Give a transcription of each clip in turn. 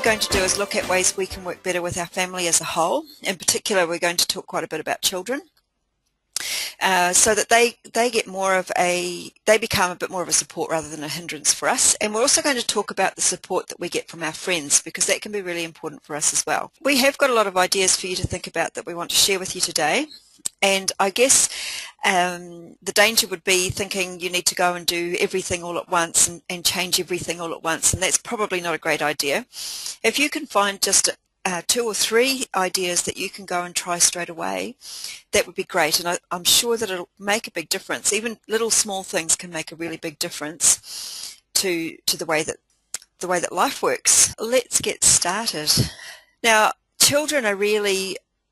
we're going to do is look at ways we can work better with our family as a whole. In particular, we're going to talk quite a bit about children, so that they become a bit more of a support rather than a hindrance for us. And we're also going to talk about the support that we get from our friends, because that can be really important for us as well. We have got a lot of ideas for you to think about that we want to share with you today. And I guess the danger would be thinking you need to go and do everything all at once and change everything all at once, and that's probably not a great idea. If you can find just 2 or 3 ideas that you can go and try straight away, that would be great, and I'm sure that it'll make a big difference. Even little small things can make a really big difference to the way that life works. Let's get started. Now, children are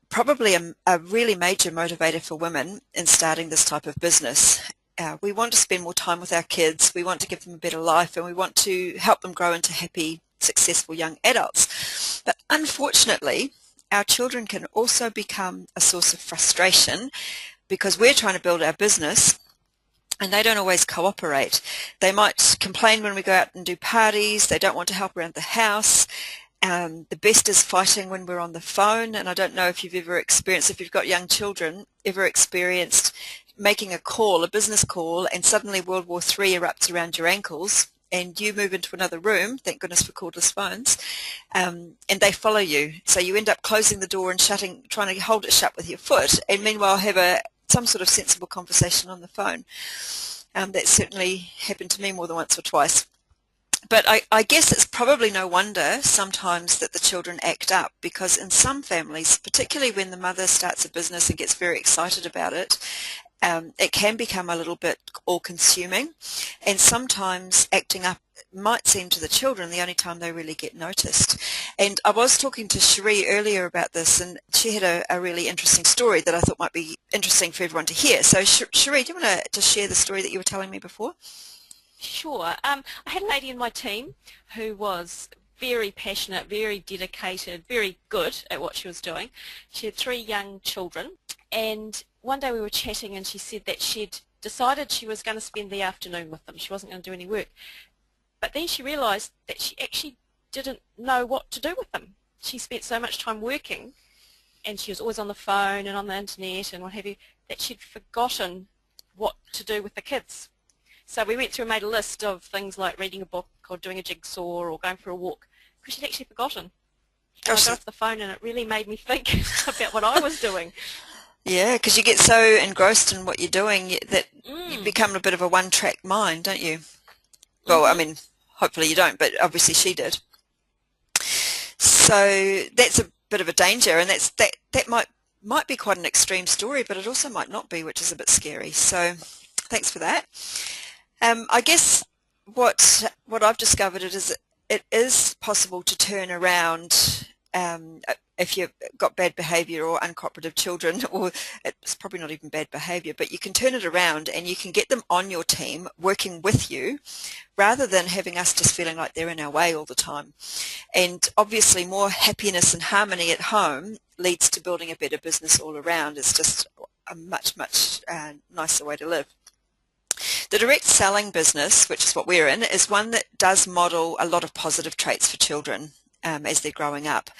probably a really major motivator for women in starting this type of business. We want to spend more time with our kids, we want to give them a better life, and we want to help them grow into happy, successful young adults. But unfortunately, our children can also become a source of frustration because we're trying to build our business and they don't always cooperate. They might complain when we go out and do parties, they don't want to help around the house. The best is fighting when we're on the phone, and I don't know if you've ever experienced, if you've got young children, ever experienced making a call, a business call, and suddenly World War III erupts around your ankles and you move into another room, thank goodness for cordless phones, and they follow you. So you end up closing the door and trying to hold it shut with your foot, and meanwhile have some sort of sensible conversation on the phone. That certainly happened to me more than once or twice. But I guess it's probably no wonder sometimes that the children act up, because in some families, particularly when the mother starts a business and gets very excited about it, it can become a little bit all-consuming, and sometimes acting up might seem to the children the only time they really get noticed. And I was talking to Cherie earlier about this, and she had a really interesting story that I thought might be interesting for everyone to hear. So Cherie, do you want to just share the story that you were telling me before? Sure. I had a lady in my team who was very passionate, very dedicated, very good at what she was doing. She had 3 young children, and one day we were chatting and she said that she'd decided she was going to spend the afternoon with them. She wasn't going to do any work. But then she realised that she actually didn't know what to do with them. She spent so much time working, and she was always on the phone and on the internet and what have you, that she'd forgotten what to do with the kids. So we went through and made a list of things like reading a book or doing a jigsaw or going for a walk, because she'd actually forgotten. And I got off the phone and it really made me think about what I was doing. Yeah, because you get so engrossed in what you're doing that you become a bit of a one-track mind, don't you? Well, I mean, hopefully you don't, but obviously she did. So that's a bit of a danger, and that might be quite an extreme story, but it also might not be, which is a bit scary. So thanks for that. I guess what I've discovered is it is possible to turn around if you've got bad behaviour or uncooperative children, or it's probably not even bad behaviour, but you can turn it around and you can get them on your team working with you rather than having us just feeling like they're in our way all the time. And obviously more happiness and harmony at home leads to building a better business all around. It's just a much, much nicer way to live. The direct selling business, which is what we're in, is one that does model a lot of positive traits for children as they're growing up.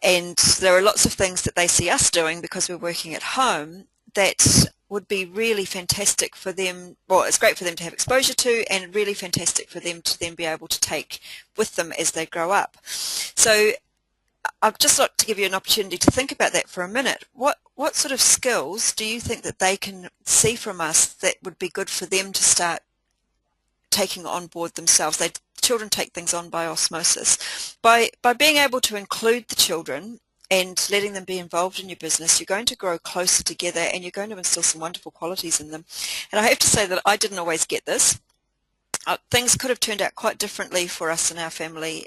And there are lots of things that they see us doing because we're working at home that would be really fantastic for them. Well, it's great for them to have exposure to, and really fantastic for them to then be able to take with them as they grow up. So I'd just like to give you an opportunity to think about that for a minute. What sort of skills do you think that they can see from us that would be good for them to start taking on board themselves? Children take things on by osmosis. By being able to include the children and letting them be involved in your business, you're going to grow closer together and you're going to instill some wonderful qualities in them. And I have to say that I didn't always get this. Things could have turned out quite differently for us in our family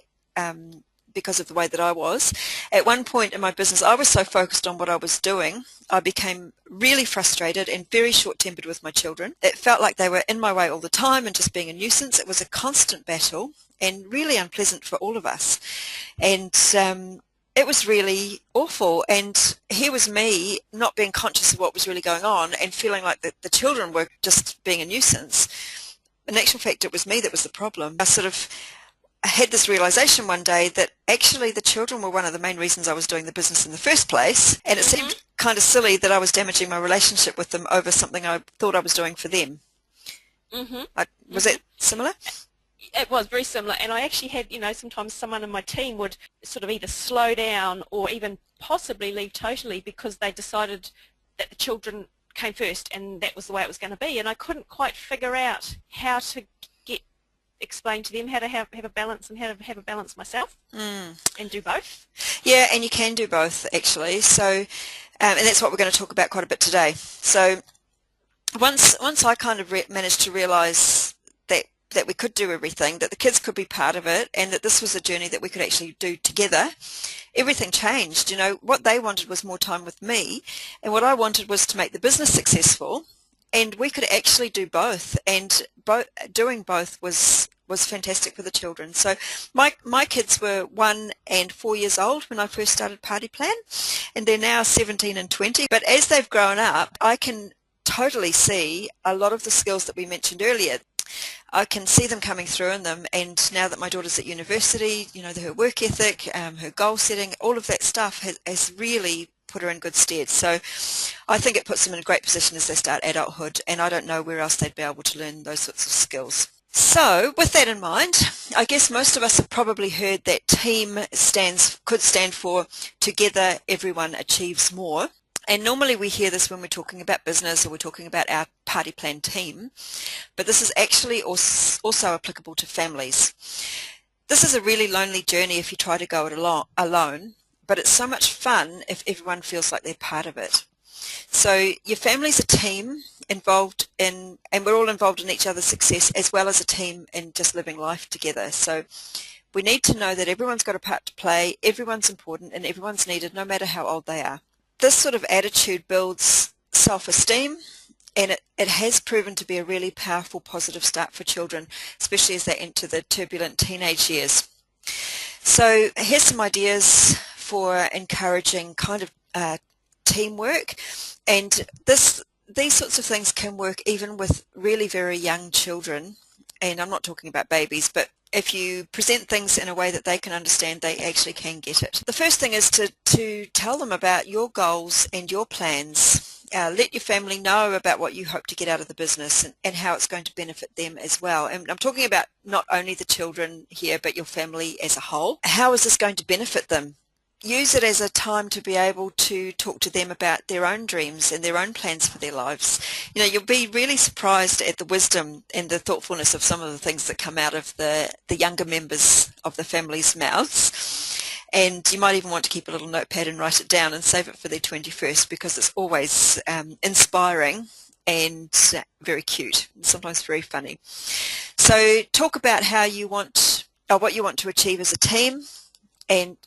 because of the way that I was. At one point in my business, I was so focused on what I was doing, I became really frustrated and very short-tempered with my children. It felt like they were in my way all the time and just being a nuisance. It was a constant battle and really unpleasant for all of us. And it was really awful. And here was me not being conscious of what was really going on and feeling like the children were just being a nuisance. In actual fact, it was me that was the problem. I sort of I had this realization one day that actually the children were one of the main reasons I was doing the business in the first place, and it seemed kind of silly that I was damaging my relationship with them over something I thought I was doing for them. Was that similar? It was very similar, and I actually had, sometimes someone in my team would sort of either slow down or even possibly leave totally because they decided that the children came first and that was the way it was going to be, and I couldn't quite figure out how to explain to them how to have a balance and how to have a balance myself and do both. Yeah, and you can do both actually. So, and that's what we're going to talk about quite a bit today. So once I kind of managed to realize that we could do everything, that the kids could be part of it, and that this was a journey that we could actually do together, everything changed. You know, what they wanted was more time with me, and what I wanted was to make the business successful, and we could actually do both, and doing both was fantastic for the children. So my kids were 1 and 4 years old when I first started Party Plan, and they're now 17 and 20. But as they've grown up, I can totally see a lot of the skills that we mentioned earlier. I can see them coming through in them, and now that my daughter's at university, you know, her work ethic, her goal setting, all of that stuff has really put her in good stead. So I think it puts them in a great position as they start adulthood, and I don't know where else they'd be able to learn those sorts of skills. So with that in mind, I guess most of us have probably heard that TEAM could stand for Together Everyone Achieves More. And normally we hear this when we're talking about business or we're talking about our Party Plan team, but this is actually also applicable to families. This is a really lonely journey if you try to go it alone, but it's so much fun if everyone feels like they're part of it. So your family's a team involved in, and we're all involved in each other's success, as well as a team in just living life together. So we need to know that everyone's got a part to play, everyone's important, and everyone's needed no matter how old they are. This sort of attitude builds self-esteem, and it has proven to be a really powerful positive start for children, especially as they enter the turbulent teenage years. So here's some ideas for encouraging kind of teamwork, and these sorts of things can work even with really very young children, and I'm not talking about babies, but if you present things in a way that they can understand, they actually can get it. The first thing is to tell them about your goals and your plans. Let your family know about what you hope to get out of the business and how it's going to benefit them as well. And I'm talking about not only the children here, but your family as a whole. How is this going to benefit them? Use it as a time to be able to talk to them about their own dreams and their own plans for their lives. You know, you'll be really surprised at the wisdom and the thoughtfulness of some of the things that come out of the younger members of the family's mouths. And you might even want to keep a little notepad and write it down and save it for their 21st, because it's always inspiring and very cute, and sometimes very funny. So talk about how you want, or what you want to achieve as a team, and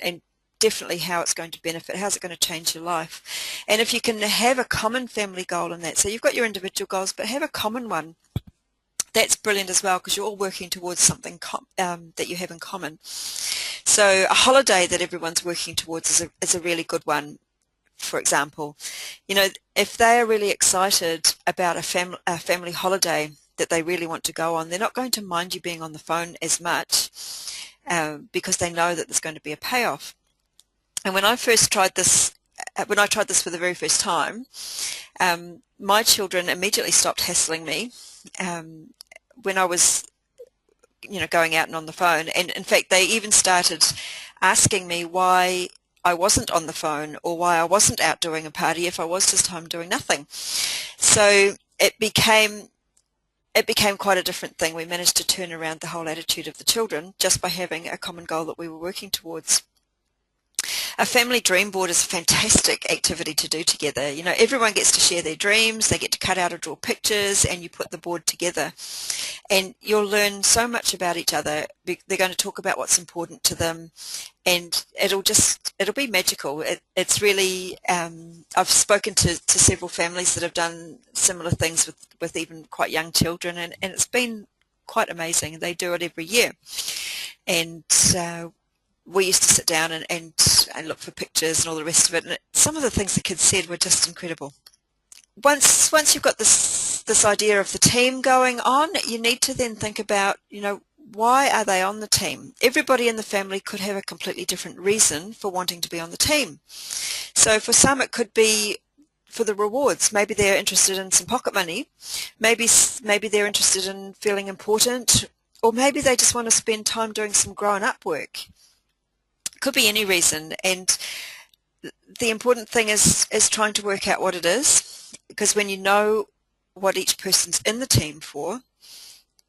definitely how it's going to benefit, how's it going to change your life. And if you can have a common family goal in that, so you've got your individual goals, but have a common one, that's brilliant as well, because you're all working towards something that you have in common. So a holiday that everyone's working towards is a really good one. For example, you know, if they are really excited about a family holiday that they really want to go on, they're not going to mind you being on the phone as much because they know that there's going to be a payoff. And when I tried this for the very first time, my children immediately stopped hassling me when I was, you know, going out and on the phone. And in fact, they even started asking me why I wasn't on the phone or why I wasn't out doing a party if I was just home doing nothing. So it became quite a different thing. We managed to turn around the whole attitude of the children just by having a common goal that we were working towards. A family dream board is a fantastic activity to do together. You know, everyone gets to share their dreams, they get to cut out or draw pictures, and you put the board together. And you'll learn so much about each other. They're going to talk about what's important to them, and it'll be magical. It's really, I've spoken to several families that have done similar things with even quite young children, and it's been quite amazing. They do it every year. And we used to sit down and look for pictures and all the rest of it, and some of the things the kids said were just incredible. Once you've got this idea of the team going on, you need to then think about, you know, why are they on the team? Everybody in the family could have a completely different reason for wanting to be on the team. So for some it could be for the rewards. Maybe they're interested in some pocket money. Maybe they're interested in feeling important, or maybe they just want to spend time doing some grown-up work. Could be any reason, and the important thing is trying to work out what it is, because when you know what each person's in the team for,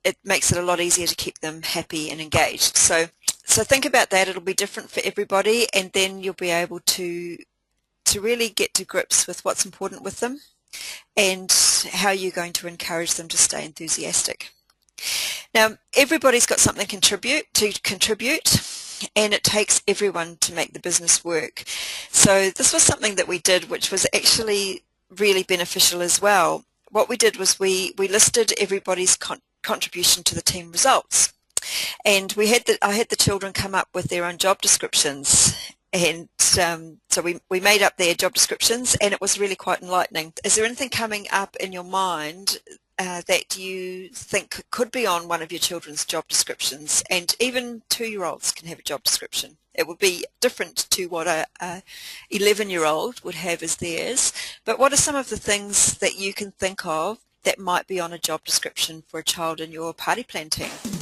it makes it a lot easier to keep them happy and engaged. So think about that. It'll be different for everybody, and then you'll be able to really get to grips with what's important with them and how you're going to encourage them to stay enthusiastic. Now, everybody's got something to contribute, and it takes everyone to make the business work. So this was something that we did, which was actually really beneficial as well. What we did was we listed everybody's contribution to the team results, and I had the children come up with their own job descriptions, and so we made up their job descriptions, and it was really quite enlightening. Is there anything coming up in your mind that you think could be on one of your children's job descriptions? And even 2-year-olds can have a job description. It would be different to what a 11-year-old would have as theirs, but what are some of the things that you can think of that might be on a job description for a child in your party plan team?